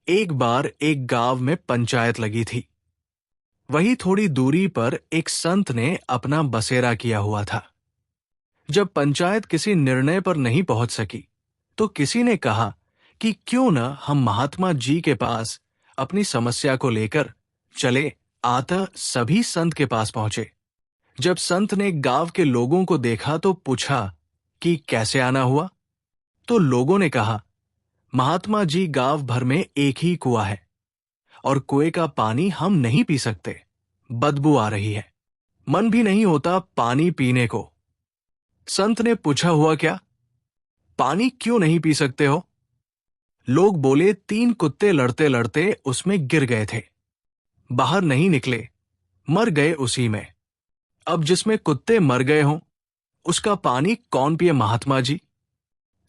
एक बार एक गांव में पंचायत लगी थी। वही थोड़ी दूरी पर एक संत ने अपना बसेरा किया हुआ था। जब पंचायत किसी निर्णय पर नहीं पहुंच सकी, तो किसी ने कहा कि क्यों न हम महात्मा जी के पास अपनी समस्या को लेकर चले। अतः सभी संत के पास पहुंचे। जब संत ने गांव के लोगों को देखा तो पूछा कि कैसे आना हुआ। तो लोगों ने कहा, महात्मा जी, गांव भर में एक ही कुआं है और कुएं का पानी हम नहीं पी सकते, बदबू आ रही है, मन भी नहीं होता पानी पीने को। संत ने पूछा, हुआ क्या? पानी क्यों नहीं पी सकते हो? लोग बोले, 3 कुत्ते लड़ते लड़ते उसमें गिर गए थे, बाहर नहीं निकले, मर गए उसी में। अब जिसमें कुत्ते मर गए हों, उसका पानी कौन पिए महात्मा जी?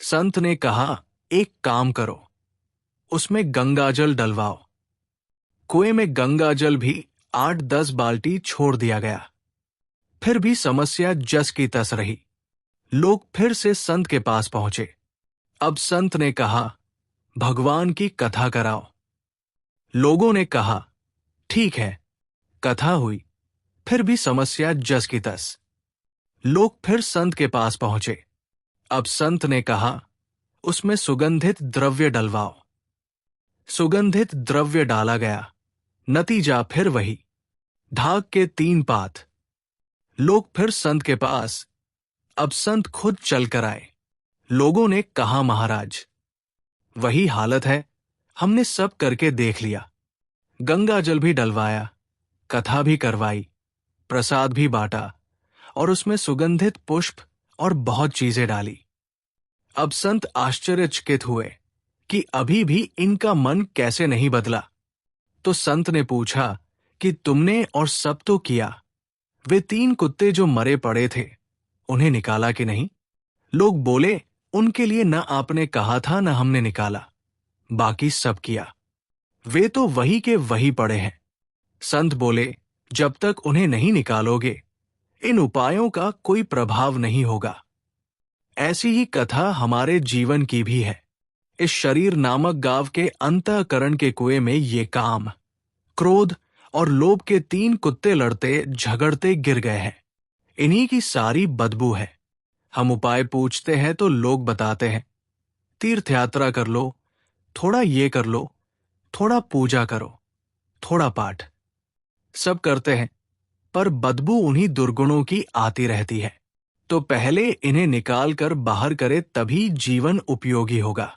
संत ने कहा, एक काम करो, उसमें गंगाजल डलवाओ। कुएं में गंगाजल भी 8-10 बाल्टी छोड़ दिया गया। फिर भी समस्या जस की तस रही। लोग फिर से संत के पास पहुंचे। अब संत ने कहा, भगवान की कथा कराओ। लोगों ने कहा, ठीक है। कथा हुई, फिर भी समस्या जस की तस। लोग फिर संत के पास पहुंचे। अब संत ने कहा, उसमें सुगंधित द्रव्य डलवाओ। सुगंधित द्रव्य डाला गया, नतीजा फिर वही, ढाक के 3 पात। लोग फिर संत के पास। अब संत खुद चल कर आए। लोगों ने कहा, महाराज, वही हालत है, हमने सब करके देख लिया, गंगा जल भी डलवाया, कथा भी करवाई, प्रसाद भी बांटा और उसमें सुगंधित पुष्प और बहुत चीजें डाली। अब संत आश्चर्यचकित हुए कि अभी भी इनका मन कैसे नहीं बदला। तो संत ने पूछा कि तुमने और सब तो किया, वे 3 कुत्ते जो मरे पड़े थे, उन्हें निकाला कि नहीं? लोग बोले, उनके लिए न आपने कहा था न हमने निकाला, बाकी सब किया, वे तो वही के वही पड़े हैं। संत बोले, जब तक उन्हें नहीं निकालोगे, इन उपायों का कोई प्रभाव नहीं होगा। ऐसी ही कथा हमारे जीवन की भी है। इस शरीर नामक गांव के अंतःकरण के कुएं में ये काम, क्रोध और लोभ के 3 कुत्ते लड़ते झगड़ते गिर गए हैं। इन्हीं की सारी बदबू है। हम उपाय पूछते हैं तो लोग बताते हैं, तीर्थ यात्रा कर लो, थोड़ा ये कर लो, थोड़ा पूजा करो, थोड़ा पाठ। सब करते हैं, पर बदबू उन्हीं दुर्गुणों की आती रहती है। तो पहले इन्हें निकाल कर बाहर करे, तभी जीवन उपयोगी होगा।